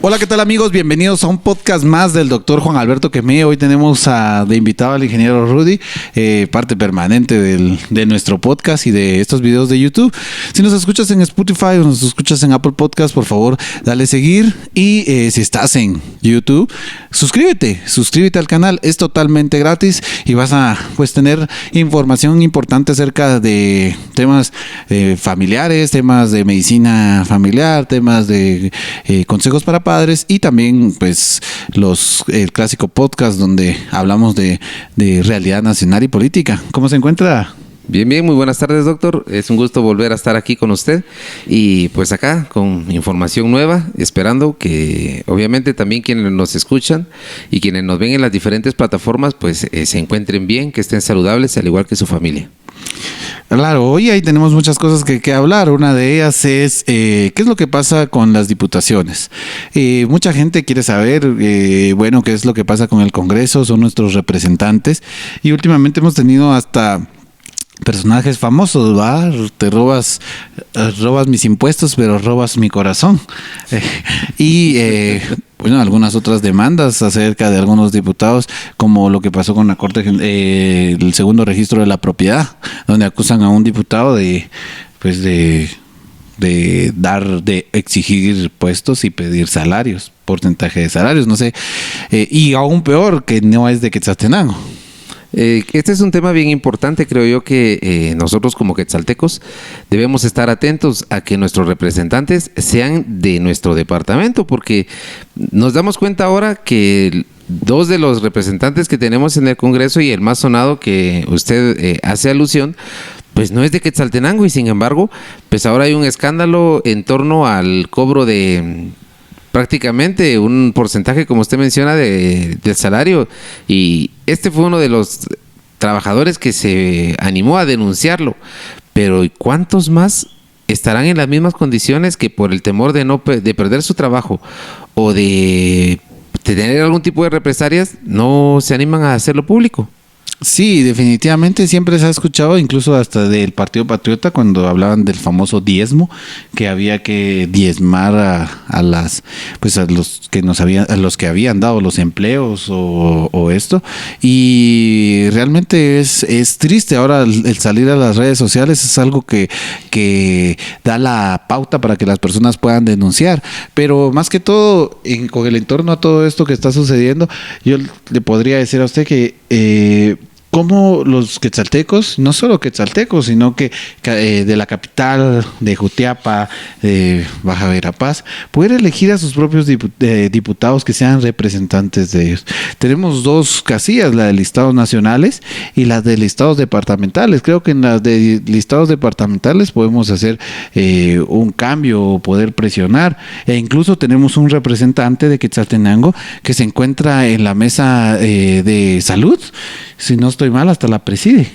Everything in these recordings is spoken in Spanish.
Hola, ¿qué tal amigos? Bienvenidos a un podcast más del doctor Juan Alberto Quemé. Hoy tenemos de invitado al ingeniero Rudy, parte permanente de nuestro podcast y de estos videos de YouTube. Si nos escuchas en Spotify o nos escuchas en Apple Podcast, por favor, dale seguir. Y si estás en YouTube, suscríbete al canal. Es totalmente gratis y vas a tener información importante acerca de temas familiares, temas de medicina familiar, temas de consejos para padres y también el clásico podcast donde hablamos de realidad nacional y política. ¿Cómo se encuentra? Bien, muy buenas tardes, doctor. Es un gusto volver a estar aquí con usted y pues acá con información nueva, esperando que obviamente también quienes nos escuchan y quienes nos ven en las diferentes plataformas se encuentren bien, que estén saludables, al igual que su familia. Claro, hoy ahí tenemos muchas cosas que hablar. Una de ellas es qué es lo que pasa con las diputaciones. Mucha gente quiere saber, qué es lo que pasa con el Congreso, son nuestros representantes y últimamente hemos tenido hasta personajes famosos, ¿va? Te robas mis impuestos, pero robas mi corazón. Algunas otras demandas acerca de algunos diputados, como lo que pasó con la Corte, el segundo registro de la propiedad, donde acusan a un diputado de exigir puestos y pedir salarios, porcentaje de salarios, no sé, y aún peor, que no es de Quetzaltenango. Este es un tema bien importante. Creo yo que nosotros como quetzaltecos debemos estar atentos a que nuestros representantes sean de nuestro departamento, porque nos damos cuenta ahora que dos de los representantes que tenemos en el Congreso y el más sonado que usted hace alusión, pues no es de Quetzaltenango y sin embargo, pues ahora hay un escándalo en torno al cobro de prácticamente un porcentaje, como usted menciona, del salario, y este fue uno de los trabajadores que se animó a denunciarlo. Pero ¿y cuántos más estarán en las mismas condiciones que por el temor de perder su trabajo o de tener algún tipo de represalias no se animan a hacerlo público? Sí, definitivamente siempre se ha escuchado, incluso hasta del Partido Patriota, cuando hablaban del famoso diezmo, que había que diezmar a los que habían dado los empleos o esto. Y realmente es triste. Ahora el salir a las redes sociales es algo que da la pauta para que las personas puedan denunciar. Pero más que todo, con el entorno a todo esto que está sucediendo, yo le podría decir a usted que como los quetzaltecos, no solo quetzaltecos, sino que de la capital, de Jutiapa, de Baja Verapaz, poder elegir a sus propios diputados que sean representantes de ellos. Tenemos dos casillas, la de listados nacionales y la de listados departamentales. Creo que en las de listados departamentales podemos hacer un cambio o poder presionar. E incluso tenemos un representante de Quetzaltenango que se encuentra en la mesa de salud. Si no estoy mal, hasta la preside.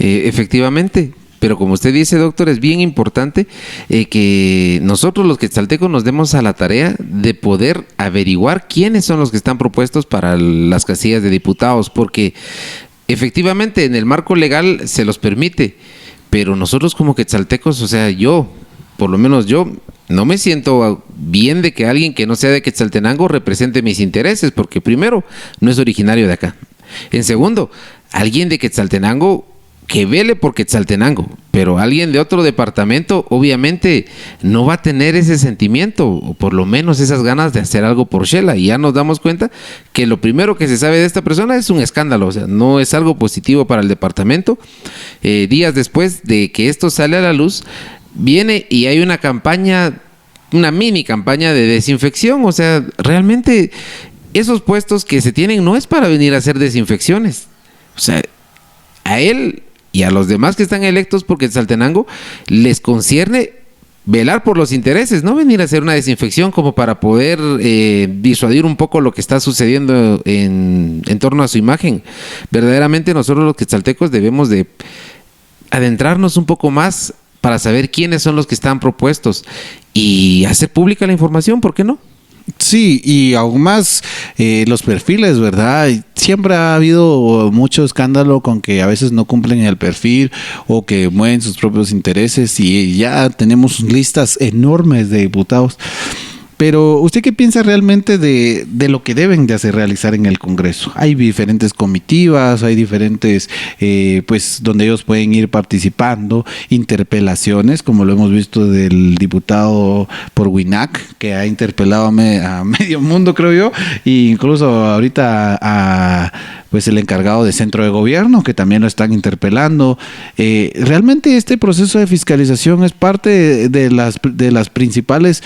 Efectivamente, pero como usted dice, doctor, es bien importante que nosotros los quetzaltecos nos demos a la tarea de poder averiguar quiénes son los que están propuestos para las casillas de diputados, porque efectivamente en el marco legal se los permite, pero nosotros como quetzaltecos, por lo menos yo, no me siento bien de que alguien que no sea de Quetzaltenango represente mis intereses, porque primero, no es originario de acá. En segundo, alguien de Quetzaltenango que vele por Quetzaltenango, pero alguien de otro departamento obviamente no va a tener ese sentimiento, o por lo menos esas ganas de hacer algo por Shela, y ya nos damos cuenta que lo primero que se sabe de esta persona es un escándalo, no es algo positivo para el departamento. Días después de que esto sale a la luz, viene y hay una campaña, una mini campaña de desinfección. Realmente esos puestos que se tienen no es para venir a hacer desinfecciones. A él y a los demás que están electos por Quetzaltenango les concierne velar por los intereses, no venir a hacer una desinfección como para poder disuadir un poco lo que está sucediendo en torno a su imagen. Verdaderamente nosotros los quetzaltecos debemos de adentrarnos un poco más para saber quiénes son los que están propuestos y hacer pública la información, ¿por qué no? Sí, y aún más los perfiles, ¿verdad? Siempre ha habido mucho escándalo con que a veces no cumplen el perfil o que mueven sus propios intereses, y ya tenemos listas enormes de diputados. Pero ¿usted qué piensa realmente de lo que deben de hacer realizar en el Congreso? Hay diferentes comitivas, hay diferentes, pues, donde ellos pueden ir participando, interpelaciones, como lo hemos visto del diputado por WINAC, que ha interpelado a medio mundo, creo yo, e incluso ahorita pues el encargado de centro de gobierno, que también lo están interpelando. Realmente este proceso de fiscalización es parte de las principales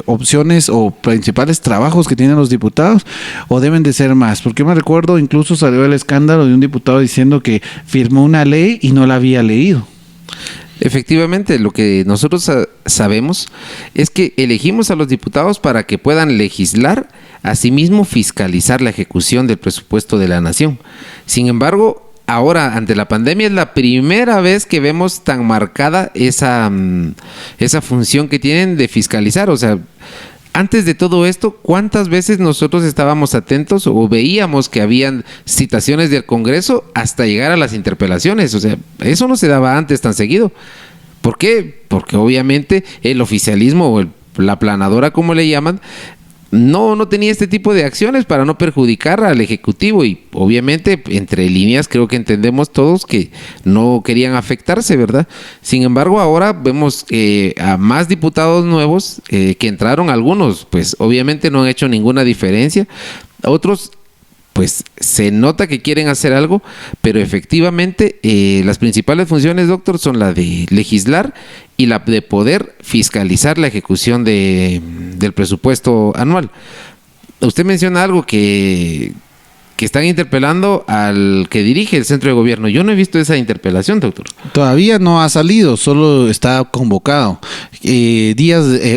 opciones o principales trabajos que tienen los diputados, o deben de ser más, porque me recuerdo incluso salió el escándalo de un diputado diciendo que firmó una ley y no la había leído. Efectivamente, lo que nosotros sabemos es que elegimos a los diputados para que puedan legislar, asimismo fiscalizar la ejecución del presupuesto de la nación. Sin embargo, ahora, ante la pandemia, es la primera vez que vemos tan marcada esa función que tienen de fiscalizar. O sea, antes de todo esto, ¿cuántas veces nosotros estábamos atentos o veíamos que habían citaciones del Congreso hasta llegar a las interpelaciones? O sea, eso no se daba antes tan seguido. ¿Por qué? Porque obviamente el oficialismo o la planadora, como le llaman, no tenía este tipo de acciones para no perjudicar al Ejecutivo, y obviamente entre líneas creo que entendemos todos que no querían afectarse, ¿verdad? Sin embargo, ahora vemos a más diputados nuevos que entraron. Algunos pues obviamente no han hecho ninguna diferencia, otros pues se nota que quieren hacer algo, pero efectivamente las principales funciones, doctor, son la de legislar y la de poder fiscalizar la ejecución del presupuesto anual. Usted menciona algo que están interpelando al que dirige el centro de gobierno. Yo no he visto esa interpelación, doctor. Todavía no ha salido, solo está convocado.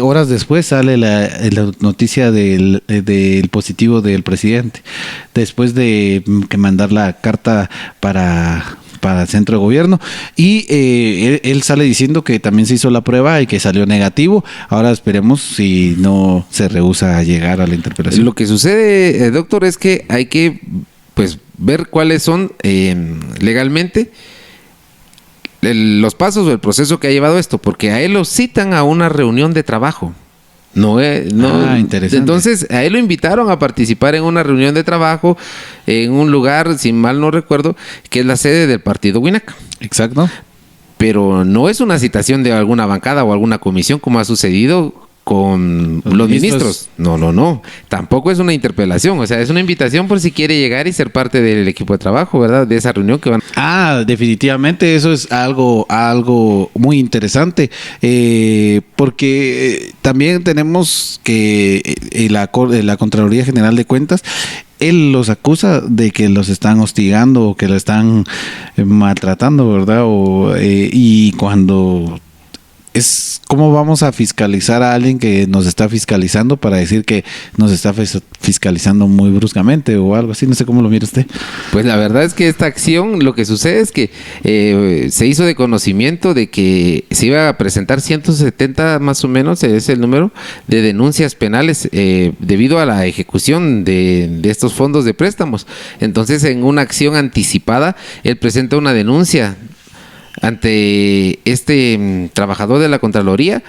Horas después sale la noticia del positivo del presidente, después de que mandar la carta para el centro de gobierno, y él sale diciendo que también se hizo la prueba y que salió negativo. Ahora esperemos si no se rehúsa a llegar a la interpelación. Lo que sucede, doctor, es que hay que pues ver cuáles son legalmente los pasos o el proceso que ha llevado esto, porque a él lo citan a una reunión de trabajo. Interesante. Entonces a él lo invitaron a participar en una reunión de trabajo en un lugar, si mal no recuerdo, que es la sede del partido WINAC. Exacto. Pero no es una citación de alguna bancada o alguna comisión como ha sucedido con los ministros. No. Tampoco es una interpelación. O sea, es una invitación por si quiere llegar y ser parte del equipo de trabajo, ¿verdad? De esa reunión que van. Definitivamente eso es algo muy interesante. Porque también tenemos que la Contraloría General de Cuentas, él los acusa de que los están hostigando o que lo están maltratando, ¿verdad? Y cuando ¿cómo vamos a fiscalizar a alguien que nos está fiscalizando para decir que nos está fiscalizando muy bruscamente o algo así? No sé cómo lo mira usted. Pues la verdad es que esta acción, lo que sucede es que se hizo de conocimiento de que se iba a presentar 170 más o menos, es el número de denuncias penales debido a la ejecución de estos fondos de préstamos. Entonces, en una acción anticipada, él presenta una denuncia ante este trabajador de la Contraloría,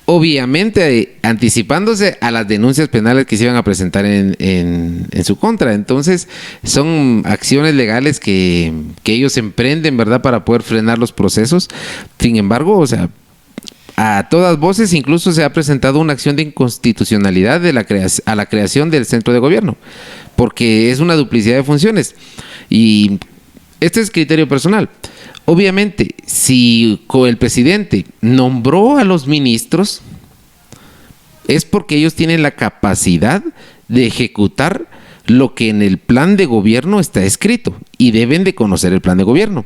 obviamente anticipándose a las denuncias penales que se iban a presentar en su contra. Entonces son acciones legales que ellos emprenden, ¿verdad?, para poder frenar los procesos. Sin embargo, o sea, a todas voces incluso se ha presentado una acción de inconstitucionalidad a la creación del centro de gobierno, porque es una duplicidad de funciones. Y este es criterio personal. Obviamente, si el presidente nombró a los ministros, es porque ellos tienen la capacidad de ejecutar lo que en el plan de gobierno está escrito y deben de conocer el plan de gobierno.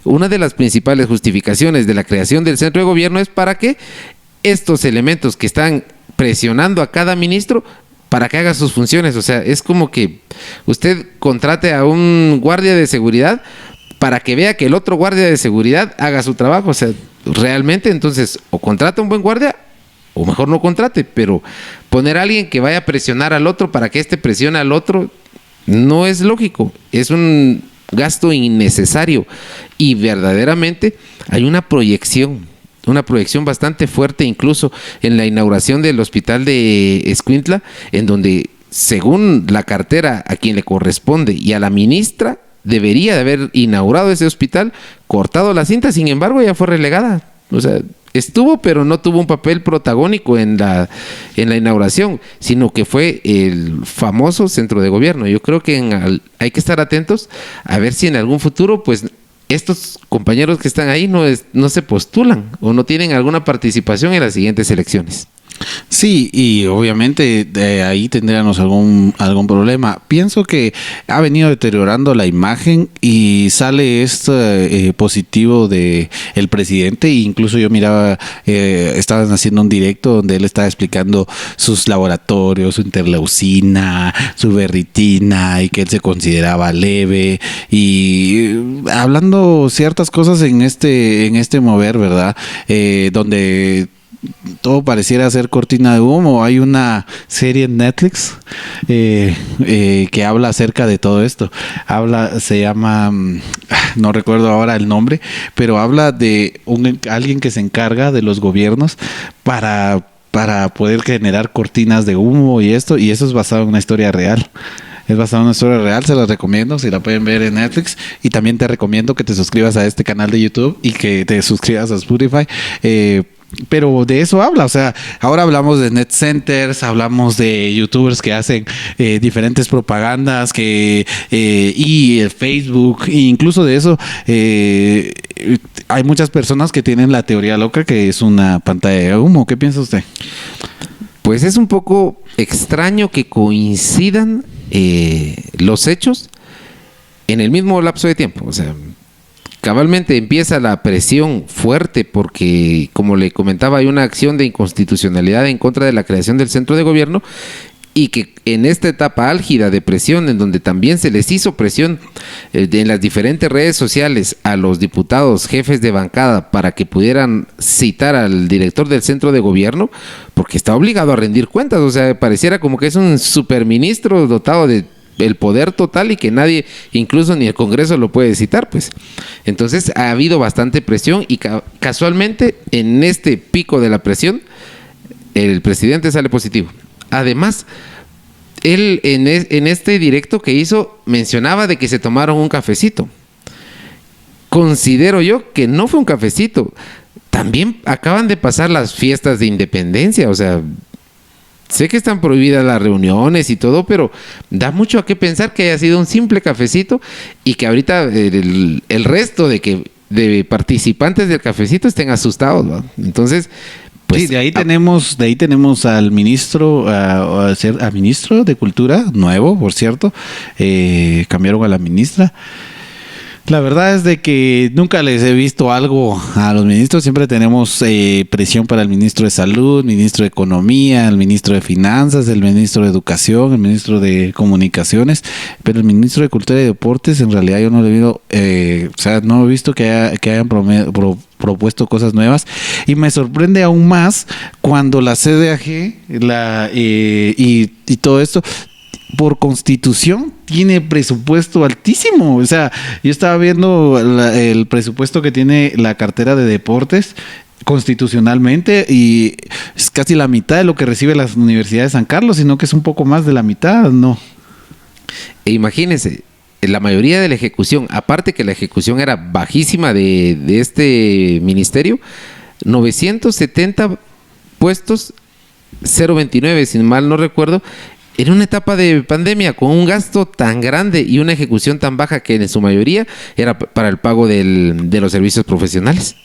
Una de las principales justificaciones de la creación del centro de gobierno es para que estos elementos que están presionando a cada ministro para que haga sus funciones. O sea, es como que usted contrate a un guardia de seguridad para que vea que el otro guardia de seguridad haga su trabajo. O sea, realmente, entonces, o contrata un buen guardia, o mejor no contrate, pero poner a alguien que vaya a presionar al otro para que éste presione al otro, no es lógico. Es un gasto innecesario. Y verdaderamente hay una proyección. una proyección bastante fuerte, incluso en la inauguración del hospital de Escuintla, en donde, según la cartera a quien le corresponde y a la ministra, debería de haber inaugurado ese hospital, cortado la cinta, sin embargo ya fue relegada. O sea, estuvo, pero no tuvo un papel protagónico en la inauguración, sino que fue el famoso centro de gobierno. Yo creo que hay que estar atentos a ver si en algún futuro, pues, estos compañeros que están ahí no se postulan o no tienen alguna participación en las siguientes elecciones. Sí, y obviamente ahí tendríamos algún problema. Pienso que ha venido deteriorando la imagen y sale este positivo de el presidente. Incluso yo miraba, estaban haciendo un directo donde él estaba explicando sus laboratorios, su interleucina, su berritina, y que él se consideraba leve, y hablando ciertas cosas en este mover, ¿verdad? Donde todo pareciera ser cortina de humo. Hay una serie en Netflix que habla acerca de todo esto. Se llama, no recuerdo ahora el nombre, pero habla de alguien que se encarga de los gobiernos para poder generar cortinas de humo y eso es basado en una historia real. Es basado en una historia real, se las recomiendo, si la pueden ver en Netflix. Y también te recomiendo que te suscribas a este canal de YouTube y que te suscribas a Spotify. Pero de eso habla, o sea, ahora hablamos de net centers, hablamos de youtubers que hacen diferentes propagandas, y el Facebook, e incluso de eso hay muchas personas que tienen la teoría loca que es una pantalla de humo. ¿Qué piensa usted? Pues es un poco extraño que coincidan los hechos en el mismo lapso de tiempo. O sea, cabalmente empieza la presión fuerte porque, como le comentaba, hay una acción de inconstitucionalidad en contra de la creación del centro de gobierno, y que en esta etapa álgida de presión, en donde también se les hizo presión en las diferentes redes sociales a los diputados, jefes de bancada, para que pudieran citar al director del centro de gobierno, porque está obligado a rendir cuentas. O sea, pareciera como que es un superministro dotado de el poder total y que nadie, incluso ni el Congreso, lo puede citar, pues. Entonces ha habido bastante presión y casualmente en este pico de la presión el presidente sale positivo. Además, él en este directo que hizo mencionaba de que se tomaron un cafecito. Considero yo que no fue un cafecito. También acaban de pasar las fiestas de independencia, o sea, sé que están prohibidas las reuniones y todo, pero da mucho a qué pensar que haya sido un simple cafecito y que ahorita el resto de participantes del cafecito estén asustados, ¿no? Entonces, pues, sí, de ahí tenemos al ministro, a ministro de Cultura, nuevo, por cierto. Cambiaron a la ministra. La verdad es de que nunca les he visto algo a los ministros. Siempre tenemos presión para el ministro de Salud, ministro de Economía, el ministro de Finanzas, el ministro de Educación, el ministro de Comunicaciones, pero el ministro de Cultura y Deportes en realidad yo no le he visto, o sea, no he visto que hayan propuesto cosas nuevas, y me sorprende aún más cuando la CDAG y todo esto, por constitución, tiene presupuesto altísimo. O sea, yo estaba viendo el presupuesto que tiene la cartera de deportes constitucionalmente, y es casi la mitad de lo que recibe la Universidad de San Carlos, sino que es un poco más de la mitad, ¿no? E imagínense, la mayoría de la ejecución, aparte que la ejecución era bajísima de este ministerio, 970 puestos, 0.29, si mal no recuerdo, en una etapa de pandemia, con un gasto tan grande y una ejecución tan baja que en su mayoría era para el pago de los servicios profesionales.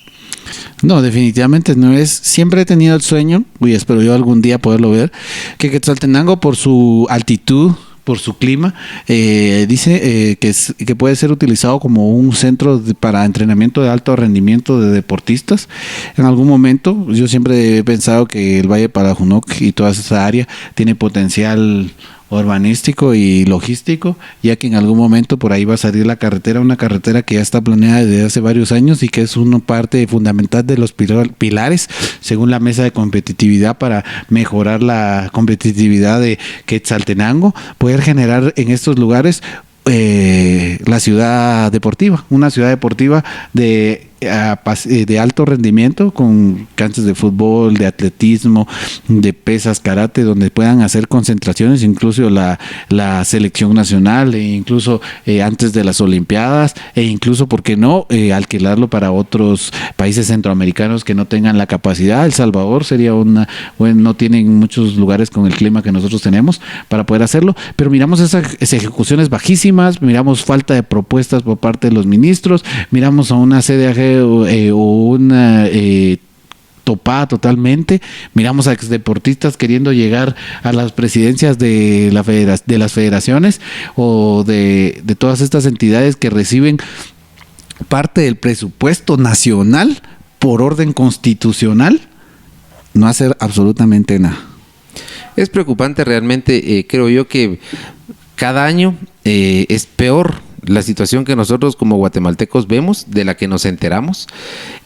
No, definitivamente no es. Siempre he tenido el sueño, y espero yo algún día poderlo ver, que Quetzaltenango, por su altitud, por su clima, dice que puede ser utilizado como un centro para entrenamiento de alto rendimiento de deportistas. En algún momento, yo siempre he pensado que el Valle Parajunoc y toda esa área tiene potencial urbanístico y logístico, ya que en algún momento por ahí va a salir una carretera que ya está planeada desde hace varios años y que es una parte fundamental de los pilares, según la mesa de competitividad, para mejorar la competitividad de Quetzaltenango, poder generar en estos lugares la ciudad deportiva, una ciudad deportiva de de alto rendimiento, con canchas de fútbol, de atletismo, de pesas, karate, donde puedan hacer concentraciones, incluso la selección nacional, e incluso antes de las Olimpiadas, e incluso, ¿por qué no?, alquilarlo para otros países centroamericanos que no tengan la capacidad. El Salvador sería no tienen muchos lugares con el clima que nosotros tenemos para poder hacerlo, pero miramos esas ejecuciones bajísimas, miramos falta de propuestas por parte de los ministros, miramos a una CDAG o una topada totalmente, miramos a exdeportistas queriendo llegar a las presidencias de las federaciones o de todas estas entidades que reciben parte del presupuesto nacional por orden constitucional, no hacer absolutamente nada. Es preocupante realmente. Creo yo que cada año es peor la situación que nosotros como guatemaltecos vemos, de la que nos enteramos,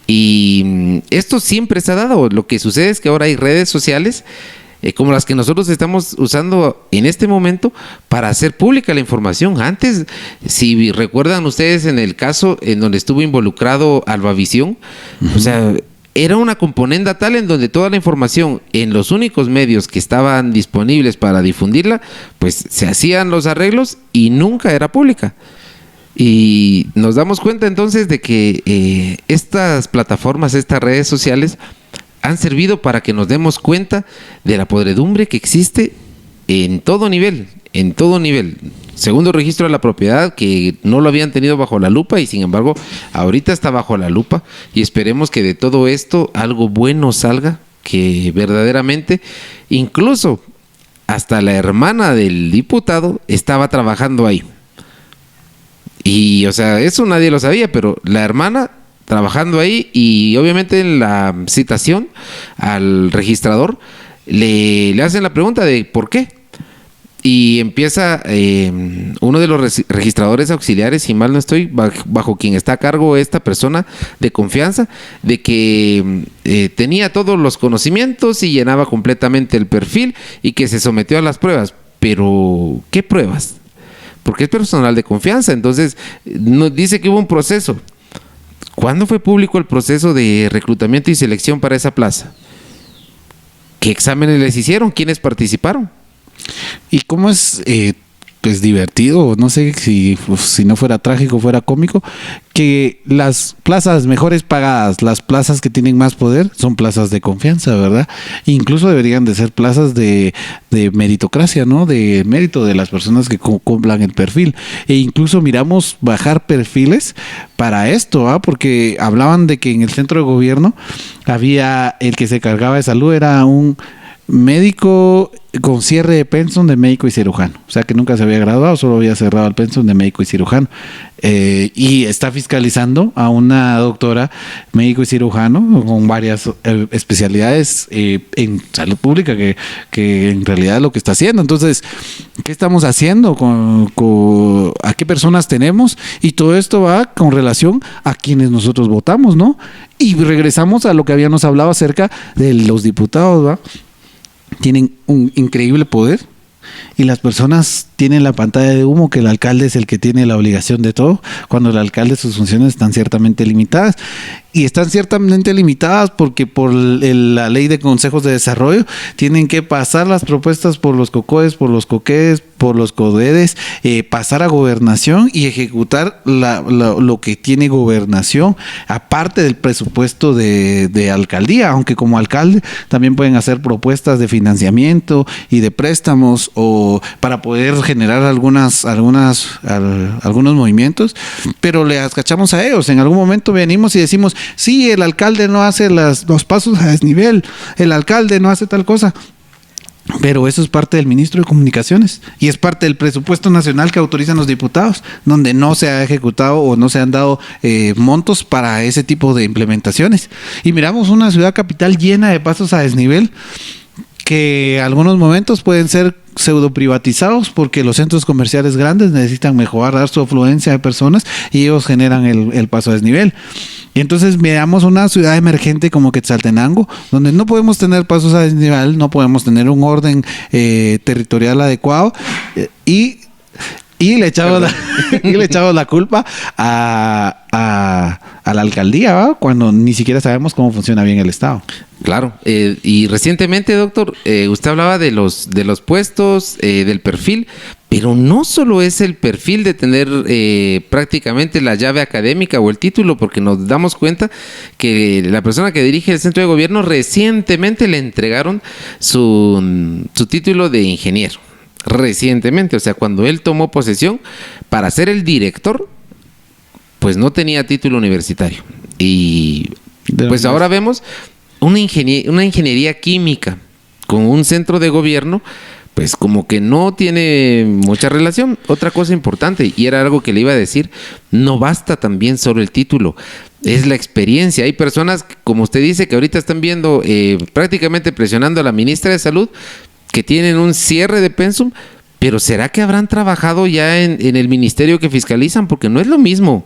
y esto siempre se ha dado. Lo que sucede es que ahora hay redes sociales como las que nosotros estamos usando en este momento para hacer pública la información. Antes, si recuerdan ustedes, en el caso en donde estuvo involucrado Albavisión, o sea, era una componenda tal en donde toda la información en los únicos medios que estaban disponibles para difundirla, pues se hacían los arreglos y nunca era pública. Y nos damos cuenta entonces de que estas plataformas, estas redes sociales han servido para que nos demos cuenta de la podredumbre que existe en todo nivel, en todo nivel. Segundo registro de la propiedad, que no lo habían tenido bajo la lupa y sin embargo ahorita está bajo la lupa, y esperemos que de todo esto algo bueno salga, que verdaderamente, incluso hasta la hermana del diputado estaba trabajando ahí. Y o sea, eso nadie lo sabía, pero la hermana trabajando ahí, y obviamente en la citación al registrador le hacen la pregunta de ¿por qué? Y empieza uno de los registradores auxiliares, si mal no estoy, bajo quien está a cargo esta persona de confianza, de que tenía todos los conocimientos y llenaba completamente el perfil y que se sometió a las pruebas. Pero, ¿qué pruebas? Porque es personal de confianza. Entonces, nos dice que hubo un proceso. ¿Cuándo fue público el proceso de reclutamiento y selección para esa plaza? ¿Qué exámenes les hicieron? ¿Quiénes participaron? ¿Y cómo es pues divertido? No sé si no fuera trágico, fuera cómico, que las plazas mejores pagadas, las plazas que tienen más poder, son plazas de confianza, ¿verdad? Incluso deberían de ser plazas de meritocracia, ¿no? De mérito de las personas que cumplan el perfil. E incluso miramos bajar perfiles para esto, ¿ah? Porque hablaban de que en el centro de gobierno había el que se cargaba de salud, era un médico con cierre de pensum de médico y cirujano, o sea que nunca se había graduado, solo había cerrado el pensum de médico y cirujano, y está fiscalizando a una doctora médico y cirujano con varias especialidades en salud pública, que en realidad es lo que está haciendo. Entonces, ¿qué estamos haciendo? ¿A qué personas tenemos? Y todo esto va con relación a quienes nosotros votamos, ¿no? Y regresamos a lo que habíamos hablado acerca de los diputados, ¿va? Tienen un increíble poder y las personas tienen la pantalla de humo que el alcalde es el que tiene la obligación de todo, cuando el alcalde, sus funciones están ciertamente limitadas. Y están ciertamente limitadas porque por la ley de consejos de desarrollo tienen que pasar las propuestas por los COCOES, por los COQUES, por los CODEDES, pasar a gobernación y ejecutar lo que tiene gobernación, aparte del presupuesto de alcaldía, aunque como alcalde también pueden hacer propuestas de financiamiento y de préstamos o para poder generar algunos movimientos, pero le cachamos a ellos. En algún momento venimos y decimos, sí, el alcalde no hace los pasos a desnivel, el alcalde no hace tal cosa. Pero eso es parte del ministro de Comunicaciones y es parte del presupuesto nacional que autorizan los diputados, donde no se ha ejecutado o no se han dado montos para ese tipo de implementaciones. Y miramos una ciudad capital llena de pasos a desnivel que algunos momentos pueden ser pseudo privatizados porque los centros comerciales grandes necesitan mejorar su afluencia de personas y ellos generan el paso a desnivel. Y entonces miramos una ciudad emergente como Quetzaltenango, donde no podemos tener pasos a desnivel, no podemos tener un orden territorial adecuado y Y le echamos y le echamos la culpa a la alcaldía, ¿va? Cuando ni siquiera sabemos cómo funciona bien el Estado. Claro, y recientemente, doctor, usted hablaba de los puestos, del perfil, pero no solo es el perfil de tener prácticamente la llave académica o el título, porque nos damos cuenta que la persona que dirige el centro de gobierno recientemente le entregaron su título de ingeniero. Recientemente, o sea, cuando él tomó posesión para ser el director, pues no tenía título universitario. Y pues ahora vemos una ingeniería química con un centro de gobierno, pues como que no tiene mucha relación. Otra cosa importante, y era algo que le iba a decir, no basta también solo el título, es la experiencia. Hay personas, como usted dice, que ahorita están viendo prácticamente presionando a la ministra de Salud, que tienen un cierre de pensum, pero ¿será que habrán trabajado ya en el ministerio que fiscalizan? Porque no es lo mismo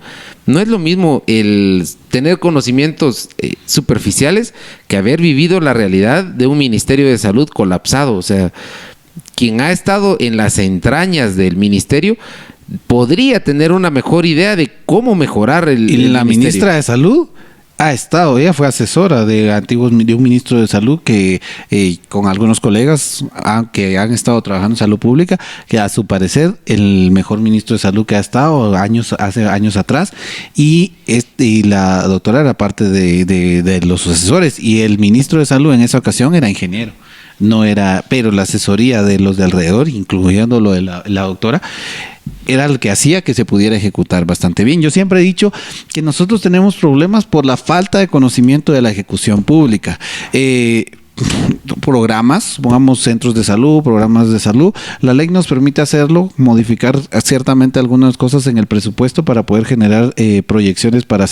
el tener conocimientos superficiales que haber vivido la realidad de un ministerio de salud colapsado. O sea, quien ha estado en las entrañas del ministerio podría tener una mejor idea de cómo mejorar el la ministerio. Ministra de Salud ha estado, ella fue asesora de un ministro de salud que con algunos colegas que han estado trabajando en salud pública, que a su parecer el mejor ministro de salud que ha estado hace años atrás, y la doctora era parte de los asesores, y el ministro de salud en esa ocasión era ingeniero. No era, pero la asesoría de los de alrededor, incluyendo lo de la doctora, era el que hacía que se pudiera ejecutar bastante bien. Yo siempre he dicho que nosotros tenemos problemas por la falta de conocimiento de la ejecución pública. Programas, pongamos centros de salud, programas de salud, la ley nos permite hacerlo, modificar ciertamente algunas cosas en el presupuesto para poder generar proyecciones para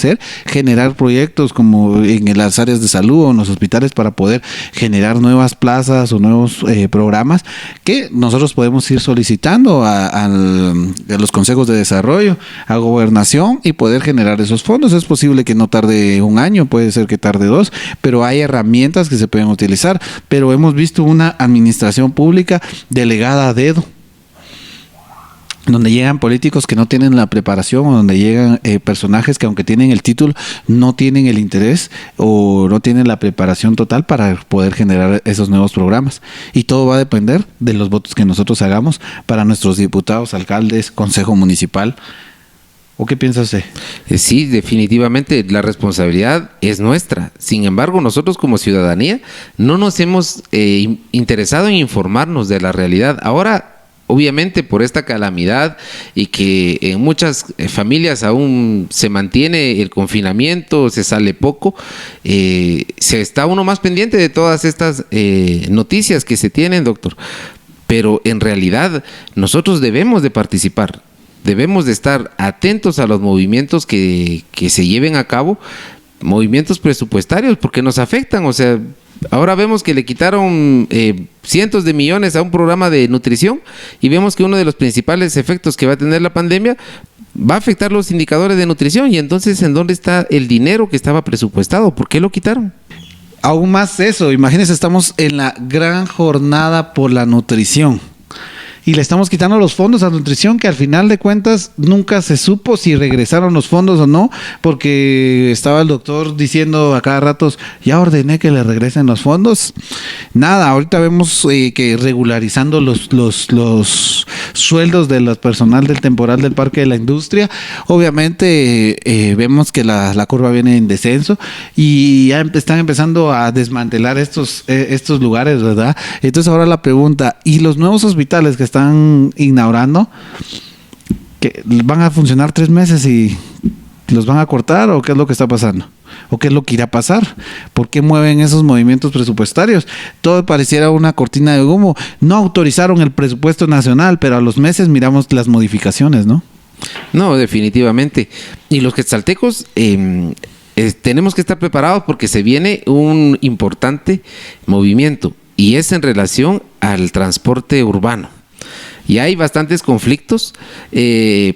generar proyectos como en las áreas de salud o en los hospitales para poder generar nuevas plazas o nuevos programas que nosotros podemos ir solicitando a los consejos de desarrollo, a gobernación, y poder generar esos fondos. Es posible que no tarde un año, puede ser que tarde 2, pero hay herramientas que se pueden utilizar. Pero hemos visto una administración pública delegada a dedo, donde llegan políticos que no tienen la preparación, o donde llegan personajes que, aunque tienen el título, no tienen el interés o no tienen la preparación total para poder generar esos nuevos programas. Y todo va a depender de los votos que nosotros hagamos para nuestros diputados, alcaldes, consejo municipal. ¿O qué piensa usted? Sí, definitivamente la responsabilidad es nuestra. Sin embargo, nosotros como ciudadanía no nos hemos interesado en informarnos de la realidad. Ahora, obviamente, por esta calamidad y que en muchas familias aún se mantiene el confinamiento, se sale poco, se está uno más pendiente de todas estas noticias que se tienen, doctor. Pero en realidad nosotros debemos de participar. Debemos de estar atentos a los movimientos que se lleven a cabo, movimientos presupuestarios, porque nos afectan. O sea, ahora vemos que le quitaron cientos de millones a un programa de nutrición, y vemos que uno de los principales efectos que va a tener la pandemia va a afectar los indicadores de nutrición. Y entonces, ¿en dónde está el dinero que estaba presupuestado? ¿Por qué lo quitaron? Aún más eso, imagínense, estamos en la gran jornada por la nutrición. Y le estamos quitando los fondos a nutrición, que al final de cuentas nunca se supo si regresaron los fondos o no, porque estaba el doctor diciendo a cada rato, ya ordené que le regresen los fondos. Nada, ahorita vemos que regularizando los sueldos del personal del temporal del Parque de la Industria, obviamente vemos que la curva viene en descenso, y ya están empezando a desmantelar estos lugares, ¿verdad? Entonces ahora la pregunta, ¿y los nuevos hospitales que están inaugurando, que van a funcionar 3 meses y los van a cortar, o qué es lo que está pasando? ¿O qué es lo que irá a pasar? ¿Por qué mueven esos movimientos presupuestarios? Todo pareciera una cortina de humo. No autorizaron el presupuesto nacional, pero a los meses miramos las modificaciones, ¿no? No, definitivamente. Y los quetzaltecos tenemos que estar preparados, porque se viene un importante movimiento, y es en relación al transporte urbano. Y hay bastantes conflictos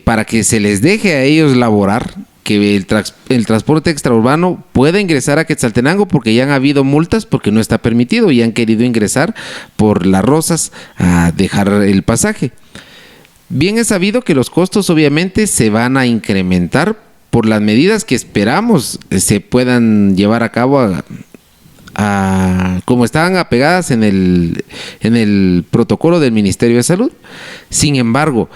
para que se les deje a ellos laborar, que el transporte extraurbano pueda ingresar a Quetzaltenango, porque ya han habido multas porque no está permitido, y han querido ingresar por Las Rosas a dejar el pasaje. Bien es sabido que los costos obviamente se van a incrementar por las medidas que esperamos se puedan llevar a cabo como estaban apegadas en el protocolo del Ministerio de Salud. Sin embargo,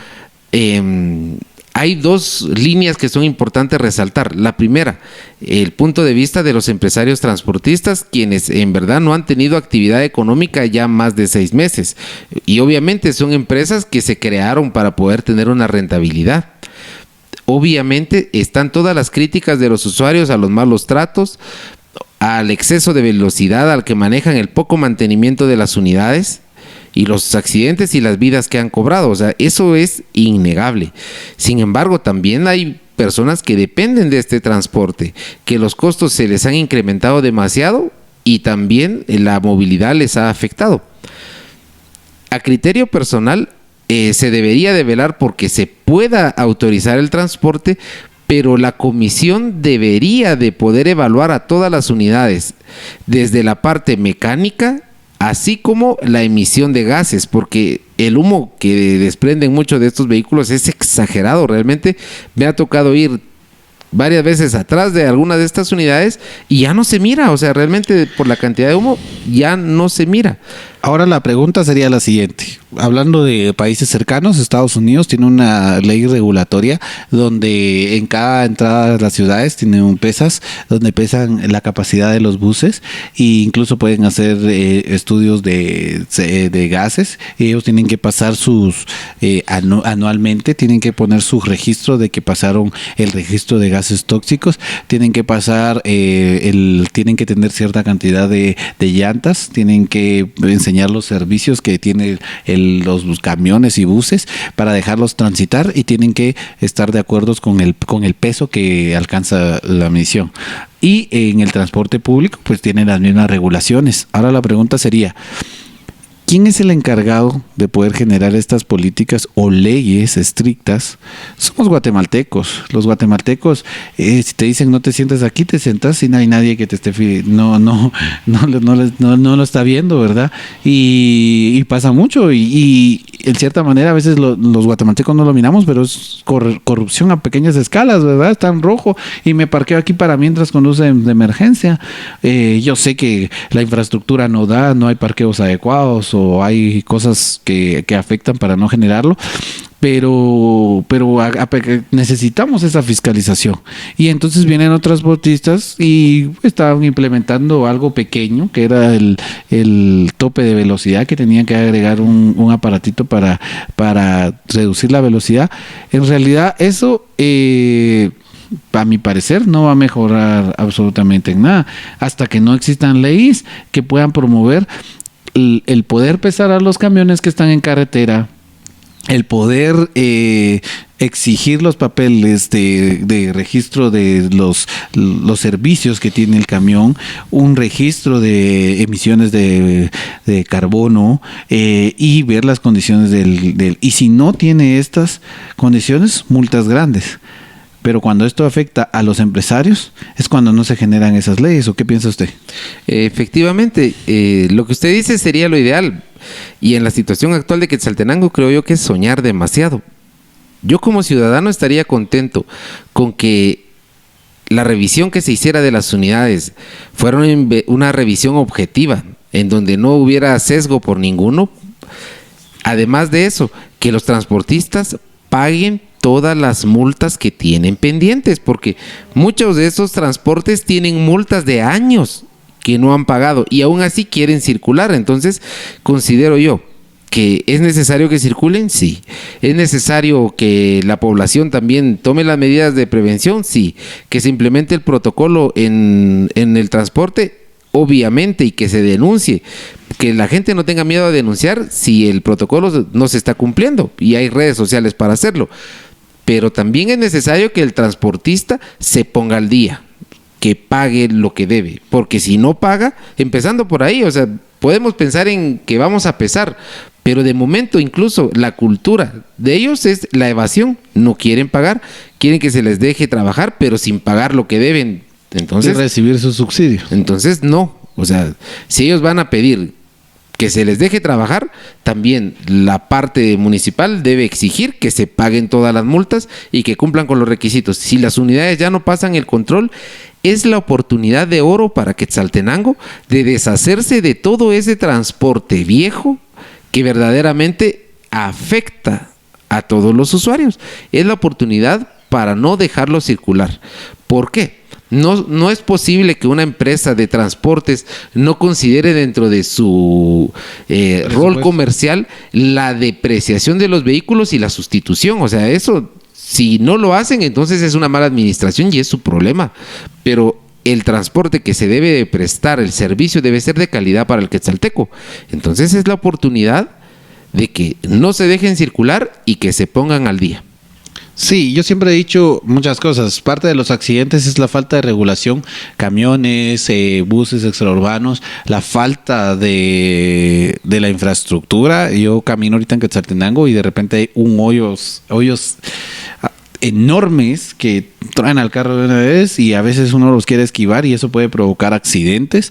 hay dos líneas que son importantes resaltar. La primera, el punto de vista de los empresarios transportistas, quienes en verdad no han tenido actividad económica ya más de 6 meses. Y obviamente son empresas que se crearon para poder tener una rentabilidad. Obviamente están todas las críticas de los usuarios a los malos tratos, al exceso de velocidad al que manejan, el poco mantenimiento de las unidades y los accidentes y las vidas que han cobrado. O sea, eso es innegable. Sin embargo, también hay personas que dependen de este transporte, que los costos se les han incrementado demasiado y también la movilidad les ha afectado. A criterio personal, se debería de velar porque se pueda autorizar el transporte, pero la comisión debería de poder evaluar a todas las unidades, desde la parte mecánica, así como la emisión de gases, porque el humo que desprenden muchos de estos vehículos es exagerado. Realmente me ha tocado ir varias veces atrás de algunas de estas unidades y ya no se mira, o sea, realmente por la cantidad de humo ya no se mira. Ahora la pregunta sería la siguiente. Hablando de países cercanos, Estados Unidos tiene una ley regulatoria donde en cada entrada de las ciudades tienen pesas, donde pesan la capacidad de los buses e incluso pueden hacer estudios de gases. Ellos tienen que pasar anualmente, tienen que poner su registro de que pasaron el registro de gases tóxicos, tienen que pasar, tienen que tener cierta cantidad de llantas, tienen que enseñar los servicios que tienen los camiones y buses para dejarlos transitar y tienen que estar de acuerdo con el peso que alcanza la misión. Y en el transporte público pues tienen las mismas regulaciones. Ahora la pregunta sería, ¿quién es el encargado de poder generar estas políticas o leyes estrictas? Somos guatemaltecos. Los guatemaltecos, si te dicen no te sientas aquí, te sentas y no hay nadie que te esté no lo está viendo, ¿verdad? Y pasa mucho y en cierta manera a veces los guatemaltecos no lo miramos, pero es corrupción a pequeñas escalas, ¿verdad? Está en rojo y me parqueo aquí para mientras conduce de emergencia. Yo sé que la infraestructura no hay parqueos adecuados o hay cosas que afectan para no generarlo, pero necesitamos esa fiscalización. Y entonces vienen otros transportistas y estaban implementando algo pequeño, que era el tope de velocidad, que tenían que agregar un aparatito para reducir la velocidad. En realidad eso, a mi parecer, no va a mejorar absolutamente en nada, hasta que no existan leyes que puedan promover el poder pesar a los camiones que están en carretera, el poder exigir los papeles de registro de los servicios que tiene el camión, un registro de emisiones de carbono y ver las condiciones y si no tiene estas condiciones, multas grandes. Pero cuando esto afecta a los empresarios es cuando no se generan esas leyes. ¿O qué piensa usted? Efectivamente, lo que usted dice sería lo ideal. Y en la situación actual de Quetzaltenango creo yo que es soñar demasiado. Yo como ciudadano estaría contento con que la revisión que se hiciera de las unidades fuera una revisión objetiva, en donde no hubiera sesgo por ninguno. Además de eso, que los transportistas paguen todas las multas que tienen pendientes, porque muchos de esos transportes tienen multas de años que no han pagado y aún así quieren circular. Entonces, considero yo que es necesario que circulen, sí. Es necesario que la población también tome las medidas de prevención, sí. Que se implemente el protocolo en el transporte, obviamente, y que se denuncie. Que la gente no tenga miedo a denunciar si el protocolo no se está cumpliendo y hay redes sociales para hacerlo. Pero también es necesario que el transportista se ponga al día, que pague lo que debe, porque si no paga, empezando por ahí, o sea, podemos pensar en que vamos a pesar, pero de momento incluso la cultura de ellos es la evasión, no quieren pagar, quieren que se les deje trabajar, pero sin pagar lo que deben. Entonces, y recibir su subsidio. Entonces no, o sea, si ellos van a pedir que se les deje trabajar, también la parte municipal debe exigir que se paguen todas las multas y que cumplan con los requisitos. Si las unidades ya no pasan el control, es la oportunidad de oro para Quetzaltenango de deshacerse de todo ese transporte viejo que verdaderamente afecta a todos los usuarios. Es la oportunidad para no dejarlo circular. ¿Por qué? No es posible que una empresa de transportes no considere dentro de su rol comercial la depreciación de los vehículos y la sustitución. O sea, eso, si no lo hacen, entonces es una mala administración y es su problema. Pero el transporte que se debe de prestar, el servicio debe ser de calidad para el quetzalteco. Entonces es la oportunidad de que no se dejen circular y que se pongan al día. Sí, yo siempre he dicho muchas cosas. Parte de los accidentes es la falta de regulación, camiones, buses extraurbanos, la falta de la infraestructura. Yo camino ahorita en Quetzaltenango y de repente hay hoyos enormes que traen al carro de una vez y a veces uno los quiere esquivar y eso puede provocar accidentes.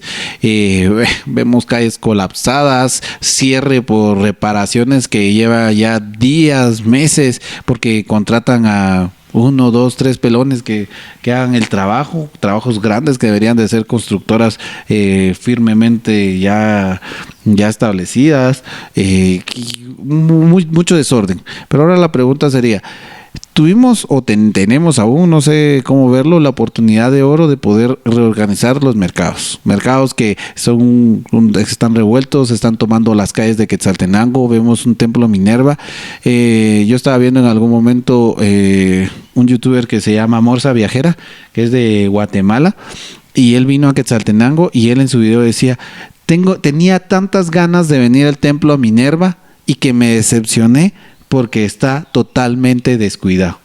Vemos calles colapsadas, cierre por reparaciones que lleva ya días, meses, porque contratan a 1, 2, 3 pelones que hagan el trabajo, trabajos grandes que deberían de ser firmemente ya establecidas, mucho desorden. Pero ahora la pregunta sería, tuvimos o tenemos aún, no sé cómo verlo, la oportunidad de oro de poder reorganizar los mercados. Mercados que están revueltos, están tomando las calles de Quetzaltenango, vemos un templo Minerva. Yo estaba viendo en algún momento un youtuber que se llama Morsa Viajera, que es de Guatemala, y él vino a Quetzaltenango y él en su video decía, tenía tantas ganas de venir al templo Minerva y que me decepcioné porque está totalmente descuidado.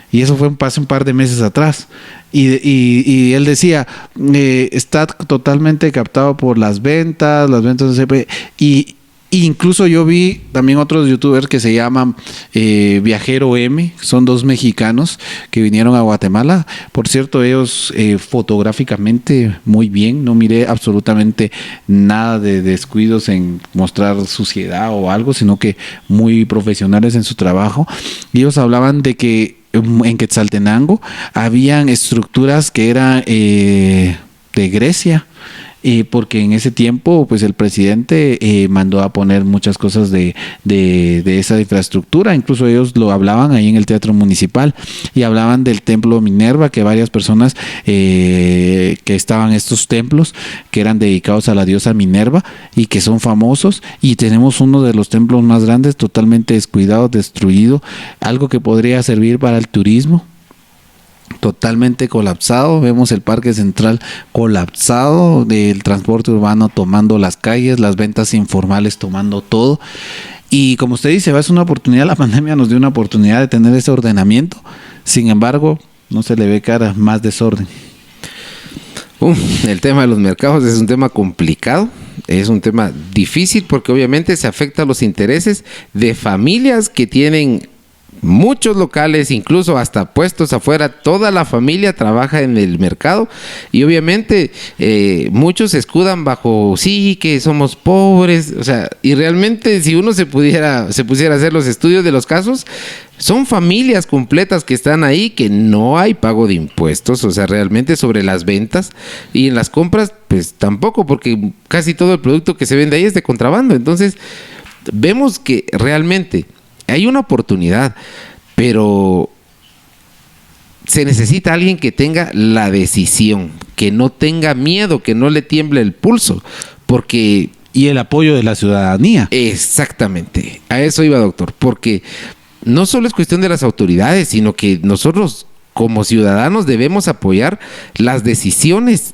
Y eso fue hace un par de meses atrás. Y él decía, está totalmente captado por las ventas de CP. Y incluso yo vi también otros youtubers que se llaman Viajero M, son 2 mexicanos que vinieron a Guatemala. Por cierto, ellos fotográficamente muy bien, no miré absolutamente nada de descuidos en mostrar suciedad o algo, sino que muy profesionales en su trabajo. Y ellos hablaban de que en Quetzaltenango habían estructuras que eran de Grecia. Porque en ese tiempo pues el presidente mandó a poner muchas cosas de esa infraestructura, incluso ellos lo hablaban ahí en el Teatro Municipal y hablaban del templo Minerva, que varias personas que estaban en estos templos que eran dedicados a la diosa Minerva y que son famosos, y tenemos uno de los templos más grandes totalmente descuidado, destruido, algo que podría servir para el turismo. Totalmente colapsado, vemos el Parque Central colapsado, del transporte urbano tomando las calles, las ventas informales tomando todo. Y como usted dice, es una oportunidad, la pandemia nos dio una oportunidad de tener ese ordenamiento. Sin embargo, no se le ve cara, más desorden. El tema de los mercados es un tema complicado, es un tema difícil porque obviamente se afecta a los intereses de familias que tienen muchos locales, incluso hasta puestos afuera. Toda la familia trabaja en el mercado y obviamente muchos se escudan bajo sí que somos pobres, o sea, y realmente si uno se pusiera a hacer los estudios de los casos, son familias completas que están ahí, que no hay pago de impuestos, o sea, realmente sobre las ventas, y en las compras pues tampoco, porque casi todo el producto que se vende ahí es de contrabando. Entonces vemos que realmente hay una oportunidad, pero se necesita alguien que tenga la decisión, que no tenga miedo, que no le tiemble el pulso, porque... Y el apoyo de la ciudadanía. Exactamente, a eso iba, doctor, porque no solo es cuestión de las autoridades, sino que nosotros como ciudadanos debemos apoyar las decisiones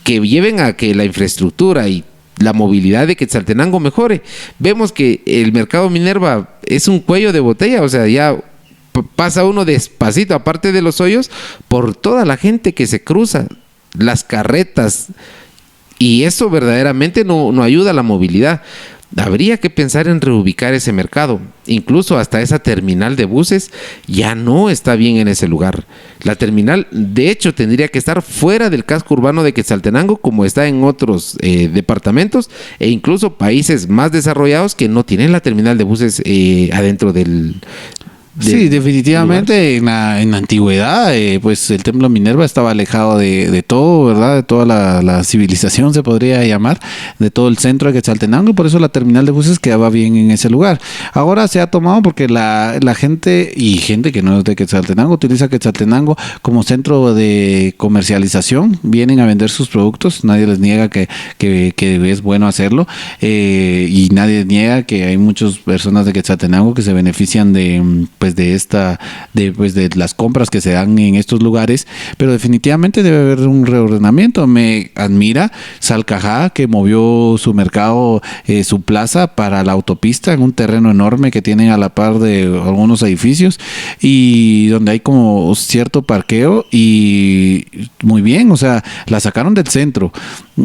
que lleven a que la infraestructura y la movilidad de Quetzaltenango mejore. Vemos que el mercado Minerva es un cuello de botella, o sea, ya pasa uno despacito, aparte de los hoyos, por toda la gente que se cruza, las carretas, y eso verdaderamente no ayuda a la movilidad. habría que pensar en reubicar ese mercado. Incluso hasta esa terminal de buses ya no está bien en ese lugar. La terminal, de hecho, tendría que estar fuera del casco urbano de Quetzaltenango, como está en otros departamentos e incluso países más desarrollados que no tienen la terminal de buses adentro del Sí, definitivamente en la antigüedad, pues el templo Minerva estaba alejado de todo, ¿verdad? De toda la civilización se podría llamar, de todo el centro de Quetzaltenango, y por eso la terminal de buses quedaba bien en ese lugar. Ahora se ha tomado porque la gente, y gente que no es de Quetzaltenango, utiliza Quetzaltenango como centro de comercialización, vienen a vender sus productos, nadie les niega que es bueno hacerlo, y nadie niega que hay muchas personas de Quetzaltenango que se benefician de las compras que se dan en estos lugares, pero definitivamente debe haber un reordenamiento. Me admira Salcajá, que movió su mercado, su plaza para la autopista en un terreno enorme que tienen a la par de algunos edificios y donde hay como cierto parqueo, y muy bien, o sea, la sacaron del centro.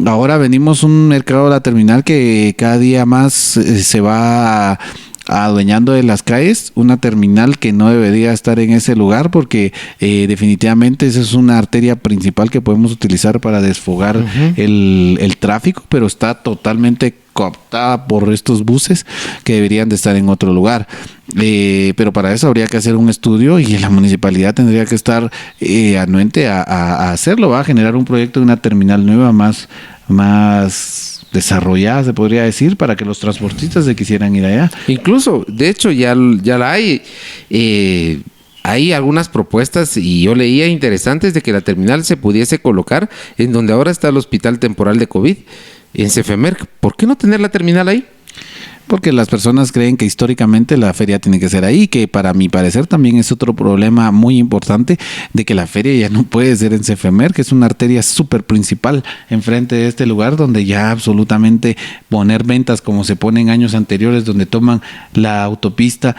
Ahora venimos un mercado de la terminal que cada día más se va adueñando de las calles, una terminal que no debería estar en ese lugar porque definitivamente esa es una arteria principal que podemos utilizar para desfogar el tráfico, pero está totalmente cooptada por estos buses que deberían de estar en otro lugar. Pero para eso habría que hacer un estudio y la municipalidad tendría que estar anuente a hacerlo, va a generar un proyecto de una terminal nueva más desarrollada, se podría decir, para que los transportistas se quisieran ir allá. Incluso, de hecho, ya la hay. Hay algunas propuestas, y yo leía interesantes, de que la terminal se pudiese colocar en donde ahora está el hospital temporal de COVID, en Cefemerc. ¿Por qué no tener la terminal ahí? Porque las personas creen que históricamente la feria tiene que ser ahí, que para mi parecer también es otro problema muy importante de que la feria ya no puede ser en Cefemer, que es una arteria súper principal enfrente de este lugar, donde ya absolutamente poner ventas como se pone en años anteriores, donde toman la autopista,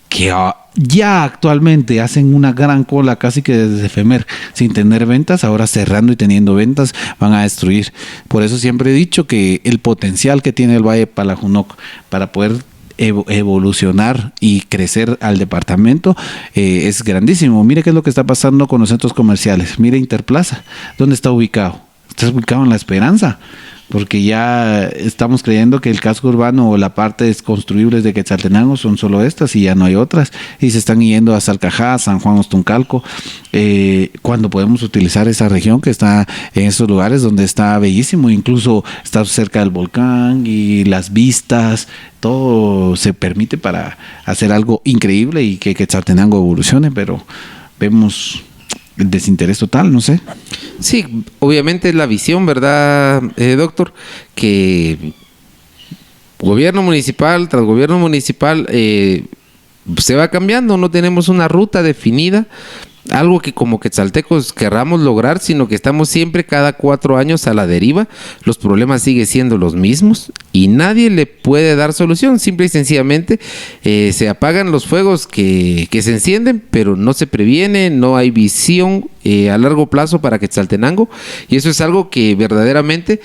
que ya actualmente hacen una gran cola casi que desde Cefemer sin tener ventas, ahora cerrando y teniendo ventas van a destruir. Por eso siempre he dicho que el potencial que tiene el Valle Palajunoc para poder evolucionar y crecer al departamento es grandísimo. Mire qué es lo que está pasando con los centros comerciales. Mire Interplaza, ¿dónde está ubicado? Está ubicado en La Esperanza, porque ya estamos creyendo que el casco urbano o la parte construibles de Quetzaltenango son solo estas y ya no hay otras, y se están yendo a Salcajá, San Juan Ostuncalco, cuando podemos utilizar esa región que está en esos lugares donde está bellísimo, incluso está cerca del volcán y las vistas, todo se permite para hacer algo increíble y que Quetzaltenango evolucione, pero vemos el desinterés total, no sé. Sí, obviamente es la visión, ¿verdad, doctor? Que gobierno municipal tras gobierno municipal se va cambiando, no tenemos una ruta definida, algo que como quetzaltecos querramos lograr, sino que estamos siempre cada 4 años a la deriva, los problemas siguen siendo los mismos y nadie le puede dar solución, simple y sencillamente se apagan los fuegos que se encienden, pero no se previene, no hay visión a largo plazo para Quetzaltenango, y eso es algo que verdaderamente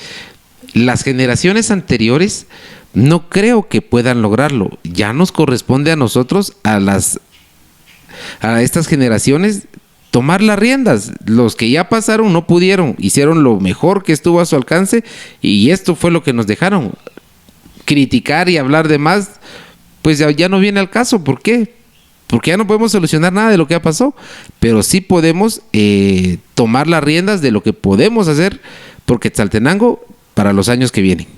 las generaciones anteriores no creo que puedan lograrlo. Ya nos corresponde a nosotros, a estas generaciones, tomar las riendas. Los que ya pasaron no pudieron, hicieron lo mejor que estuvo a su alcance y esto fue lo que nos dejaron. Criticar y hablar de más, pues ya no viene al caso. ¿Por qué? Porque ya no podemos solucionar nada de lo que ya pasó, pero sí podemos tomar las riendas de lo que podemos hacer por Quetzaltenango para los años que vienen.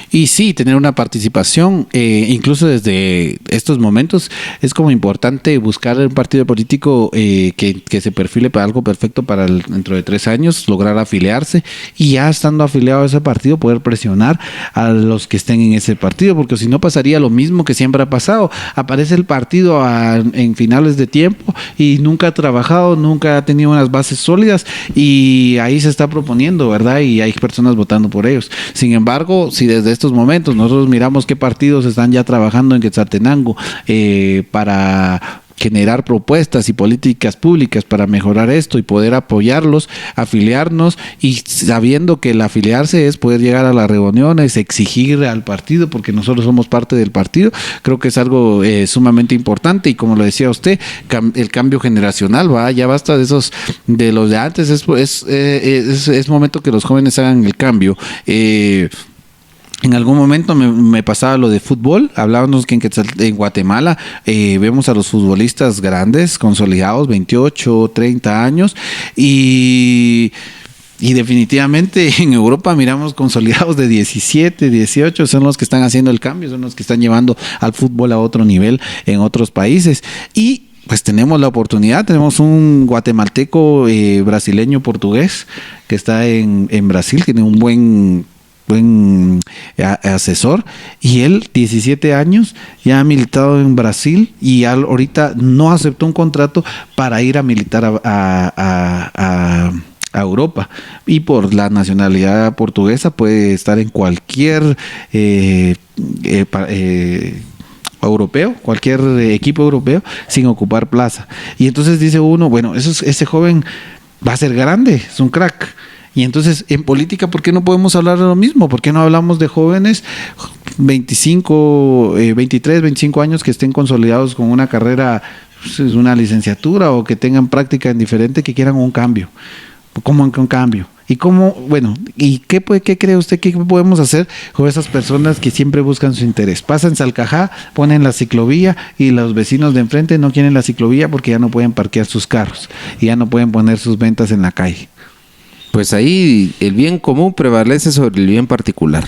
Y sí, tener una participación, incluso desde estos momentos, es como importante buscar un partido político que se perfile para algo perfecto para dentro de 3 años, lograr afiliarse y ya estando afiliado a ese partido poder presionar a los que estén en ese partido, porque si no pasaría lo mismo que siempre ha pasado. Aparece el partido en finales de tiempo y nunca ha trabajado, nunca ha tenido unas bases sólidas y ahí se está proponiendo, ¿verdad? Y hay personas votando por ellos. Sin embargo, si desde estos momentos nosotros miramos qué partidos están ya trabajando en Quetzaltenango para generar propuestas y políticas públicas para mejorar esto y poder apoyarlos, afiliarnos, y sabiendo que el afiliarse es poder llegar a las reuniones, exigir al partido, porque nosotros somos parte del partido. Creo que es algo sumamente importante, y como lo decía usted, el cambio generacional, ya basta de los de antes, es momento que los jóvenes hagan el cambio. En algún momento me pasaba lo de fútbol. Hablábamos que en Guatemala vemos a los futbolistas grandes, consolidados, 28, 30 años, y definitivamente en Europa miramos consolidados de 17, 18, son los que están haciendo el cambio, son los que están llevando al fútbol a otro nivel en otros países. Y pues tenemos la oportunidad, tenemos un guatemalteco brasileño portugués que está en Brasil, tiene un buen asesor, y él, 17 años, ya ha militado en Brasil, y ahorita no aceptó un contrato para ir a militar a Europa, y por la nacionalidad portuguesa puede estar en cualquier europeo, cualquier equipo europeo, sin ocupar plaza. Y entonces dice uno, bueno, ese joven va a ser grande, es un crack. Y entonces, en política, ¿por qué no podemos hablar de lo mismo? ¿Por qué no hablamos de jóvenes 23, 25 años que estén consolidados con una carrera, pues, una licenciatura, o que tengan práctica en diferente, que quieran un cambio? ¿Cómo un cambio? ¿Y cómo, y qué cree usted que podemos hacer con esas personas que siempre buscan su interés? Pasan Salcajá, ponen la ciclovía, y los vecinos de enfrente no quieren la ciclovía porque ya no pueden parquear sus carros y ya no pueden poner sus ventas en la calle. Pues ahí el bien común prevalece sobre el bien particular.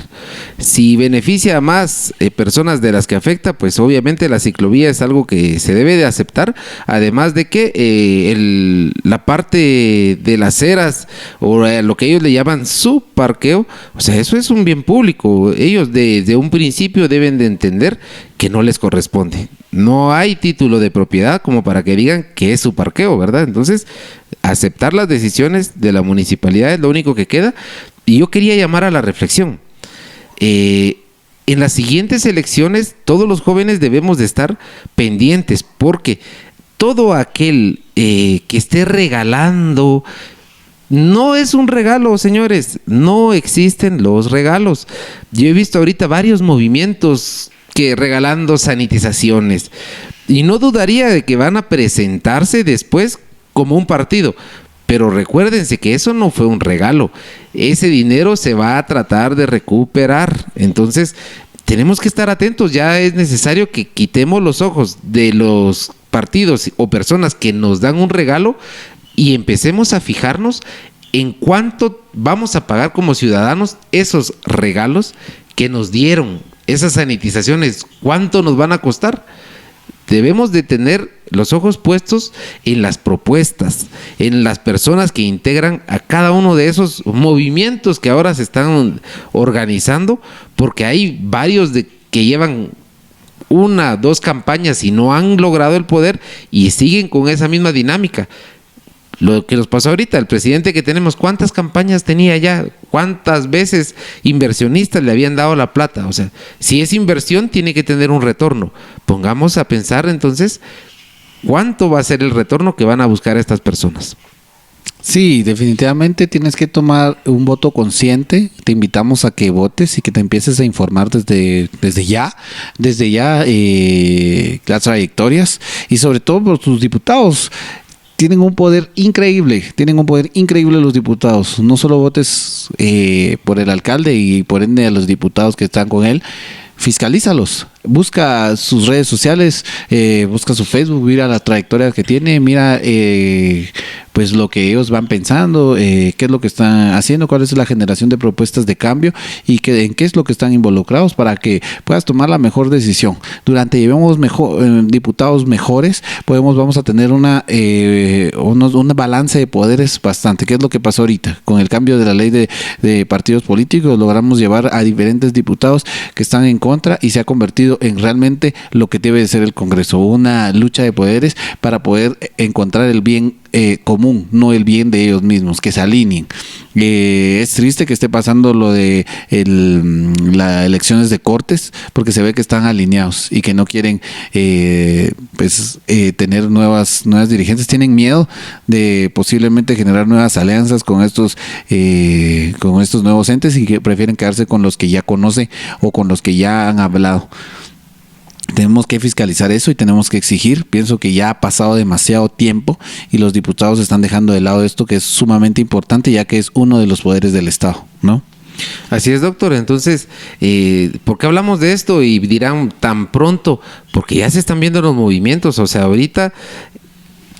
Si beneficia a más personas de las que afecta, pues obviamente la ciclovía es algo que se debe de aceptar, además de que la parte de las aceras, o lo que ellos le llaman su parqueo, o sea, eso es un bien público. Ellos desde un principio deben de entender que no les corresponde. No hay título de propiedad como para que digan que es su parqueo, ¿verdad? Entonces, aceptar las decisiones de la municipalidad es lo único que queda. Y yo quería llamar a la reflexión. En las siguientes elecciones, todos los jóvenes debemos de estar pendientes, porque todo aquel que esté regalando, no es un regalo, señores. No existen los regalos. Yo he visto ahorita varios movimientos que regalando sanitizaciones, y no dudaría de que van a presentarse después como un partido. Pero recuérdense que eso no fue un regalo. Ese dinero se va a tratar de recuperar. Entonces, tenemos que estar atentos. Ya es necesario que quitemos los ojos de los partidos o personas que nos dan un regalo y empecemos a fijarnos en cuánto vamos a pagar como ciudadanos esos regalos que nos dieron. Esas sanitizaciones, ¿cuánto nos van a costar? Debemos de tener los ojos puestos en las propuestas, en las personas que integran a cada uno de esos movimientos que ahora se están organizando, porque hay varios que llevan 1, 2 campañas y no han logrado el poder y siguen con esa misma dinámica. Lo que nos pasó ahorita, el presidente que tenemos, ¿cuántas campañas tenía ya? ¿Cuántas veces inversionistas le habían dado la plata? O sea, si es inversión, tiene que tener un retorno. Pongamos a pensar entonces, ¿cuánto va a ser el retorno que van a buscar estas personas? Sí, definitivamente tienes que tomar un voto consciente. Te invitamos a que votes y que te empieces a informar desde ya las trayectorias, y sobre todo por tus diputados. Tienen un poder increíble los diputados. No solo votes por el alcalde y por ende a los diputados que están con él, fiscalízalos. Busca sus redes sociales, busca su Facebook, mira la trayectoria que tiene, mira pues lo que ellos van pensando, qué es lo que están haciendo, cuál es la generación de propuestas de cambio y en qué es lo que están involucrados, para que puedas tomar la mejor decisión. Durante llevemos diputados mejores, vamos a tener un balance de poderes bastante, que es lo que pasó ahorita con el cambio de la ley de partidos políticos. Logramos llevar a diferentes diputados que están en contra y se ha convertido en realmente lo que debe de ser el Congreso, una lucha de poderes para poder encontrar el bien común, no el bien de ellos mismos, que se alineen. Es triste que esté pasando lo de las elecciones de Cortes, porque se ve que están alineados y que no quieren tener nuevas dirigentes. Tienen miedo de posiblemente generar nuevas alianzas con estos nuevos entes, y que prefieren quedarse con los que ya conocen o con los que ya han hablado. Tenemos que fiscalizar eso y tenemos que exigir. Pienso que ya ha pasado demasiado tiempo y los diputados están dejando de lado esto, que es sumamente importante, ya que es uno de los poderes del Estado, ¿no? Así es, doctor. Entonces, ¿por qué hablamos de esto? Y dirán tan pronto, porque ya se están viendo los movimientos. O sea, ahorita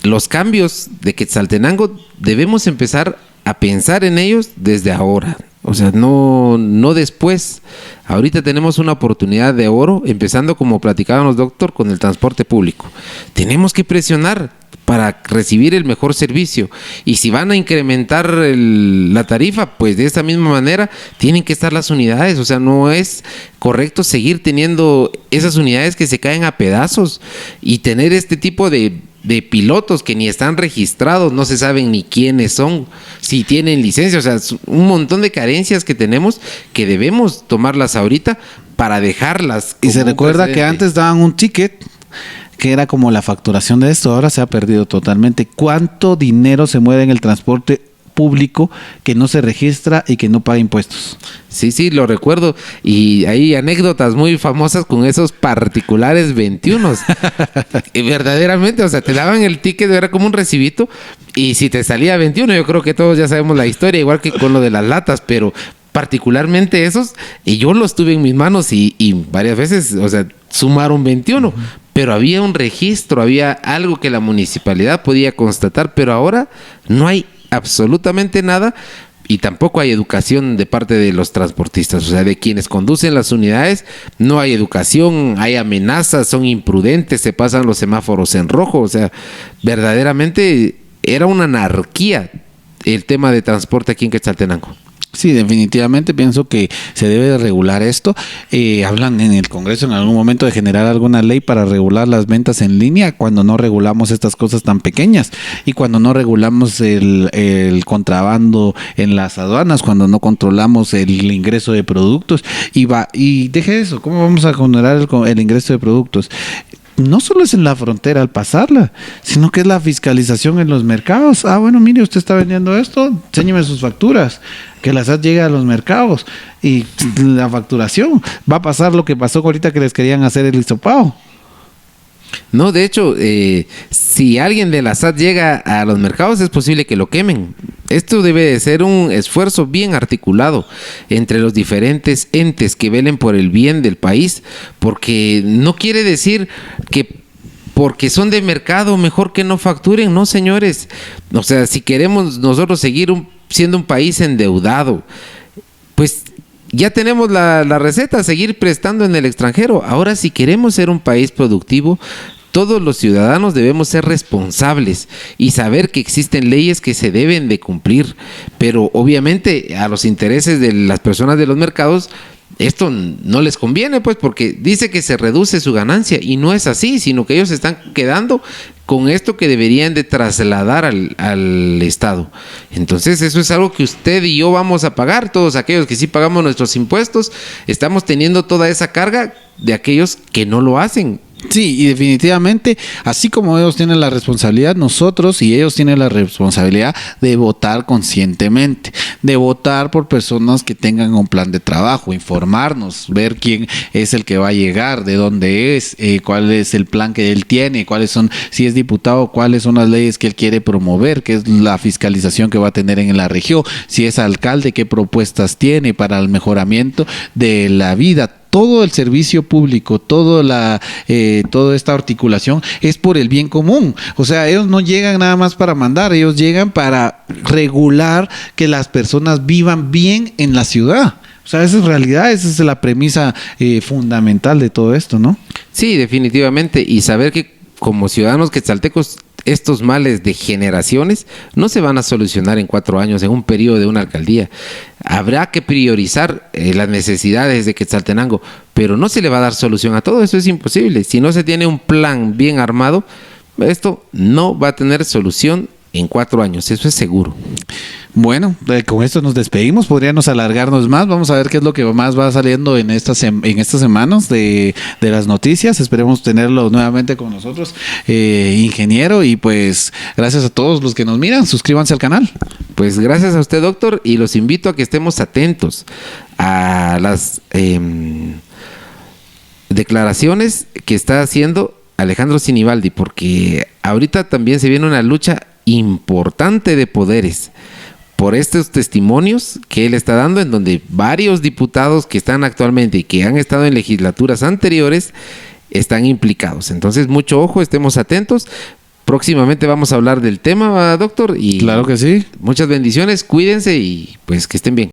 los cambios de Quetzaltenango debemos empezar a pensar en ellos desde ahora. O sea, no después. Ahorita tenemos una oportunidad de oro, empezando, como platicábamos, doctor, con el transporte público. Tenemos que presionar para recibir el mejor servicio. Y si van a incrementar la tarifa, pues de esta misma manera tienen que estar las unidades. O sea, no es correcto seguir teniendo esas unidades que se caen a pedazos y tener este tipo de pilotos que ni están registrados, no se saben ni quiénes son, si tienen licencia. O sea, un montón de carencias que tenemos que debemos tomarlas ahorita para dejarlas. Y se recuerda que antes daban un ticket que era como la facturación de esto, ahora se ha perdido totalmente. ¿Cuánto dinero se mueve en el transporte público que no se registra y que no paga impuestos? Sí, lo recuerdo. Y hay anécdotas muy famosas con esos particulares 21. Y verdaderamente, o sea, te daban el ticket, era como un recibito, y si te salía 21, yo creo que todos ya sabemos la historia, igual que con lo de las latas, pero particularmente esos, y yo los tuve en mis manos y varias veces, o sea, sumaron 21, pero había un registro, había algo que la municipalidad podía constatar, pero ahora no hay absolutamente nada. Y tampoco hay educación de parte de los transportistas, o sea, de quienes conducen las unidades. No hay educación, hay amenazas, son imprudentes, se pasan los semáforos en rojo. O sea, verdaderamente era una anarquía el tema de transporte aquí en Quetzaltenango. Sí, definitivamente pienso que se debe de regular esto. Hablan en el Congreso en algún momento de generar alguna ley para regular las ventas en línea, cuando no regulamos estas cosas tan pequeñas, y cuando no regulamos el contrabando en las aduanas, cuando no controlamos el ingreso de productos. Y deje eso, ¿cómo vamos a controlar el ingreso de productos? No solo es en la frontera al pasarla, sino que es la fiscalización en los mercados. Bueno, mire, usted está vendiendo esto, enséñeme sus facturas, que la SAT llegue a los mercados y la facturación. Va a pasar lo que pasó ahorita, que les querían hacer el hisopado. No, de hecho, si alguien de la SAT llega a los mercados, es posible que lo quemen. Esto debe de ser un esfuerzo bien articulado entre los diferentes entes que velen por el bien del país, porque no quiere decir que porque son de mercado mejor que no facturen. No, señores. O sea, si queremos nosotros seguir siendo un país endeudado, pues ya tenemos la receta, seguir prestando en el extranjero. Ahora, si queremos ser un país productivo, todos los ciudadanos debemos ser responsables y saber que existen leyes que se deben de cumplir, pero obviamente a los intereses de las personas de los mercados esto no les conviene, pues, porque dice que se reduce su ganancia, y no es así, sino que ellos están quedando con esto que deberían de trasladar al Estado. Entonces, eso es algo que usted y yo vamos a pagar. Todos aquellos que sí pagamos nuestros impuestos, estamos teniendo toda esa carga de aquellos que no lo hacen. Sí, y definitivamente, así como ellos tienen la responsabilidad, nosotros y ellos tienen la responsabilidad de votar conscientemente, de votar por personas que tengan un plan de trabajo, informarnos, ver quién es el que va a llegar, de dónde es, cuál es el plan que él tiene, cuáles son, si es diputado, cuáles son las leyes que él quiere promover, qué es la fiscalización que va a tener en la región, si es alcalde, qué propuestas tiene para el mejoramiento de la vida. Todo el servicio público, toda esta articulación es por el bien común. O sea, ellos no llegan nada más para mandar, ellos llegan para regular que las personas vivan bien en la ciudad. O sea, esa es realidad, esa es la premisa fundamental de todo esto, ¿no? Sí, definitivamente. Y saber que como ciudadanos quetzaltecos, estos males de generaciones no se van a solucionar en 4 años, en un periodo de una alcaldía. Habrá que priorizar las necesidades de Quetzaltenango, pero no se le va a dar solución a todo. Eso es imposible. Si no se tiene un plan bien armado, esto no va a tener solución en 4 años, eso es seguro. Bueno, con esto nos despedimos, podríamos alargarnos más, vamos a ver qué es lo que más va saliendo en estas semanas de las noticias, esperemos tenerlo nuevamente con nosotros, ingeniero, y pues gracias a todos los que nos miran, suscríbanse al canal. Pues gracias a usted, doctor, y los invito a que estemos atentos a las declaraciones que está haciendo Alejandro Sinibaldi, porque ahorita también se viene una lucha importante de poderes por estos testimonios que él está dando, en donde varios diputados que están actualmente y que han estado en legislaturas anteriores están implicados. Entonces, mucho ojo, estemos atentos. Próximamente vamos a hablar del tema, doctor. Y claro que sí. Muchas bendiciones, cuídense y pues que estén bien.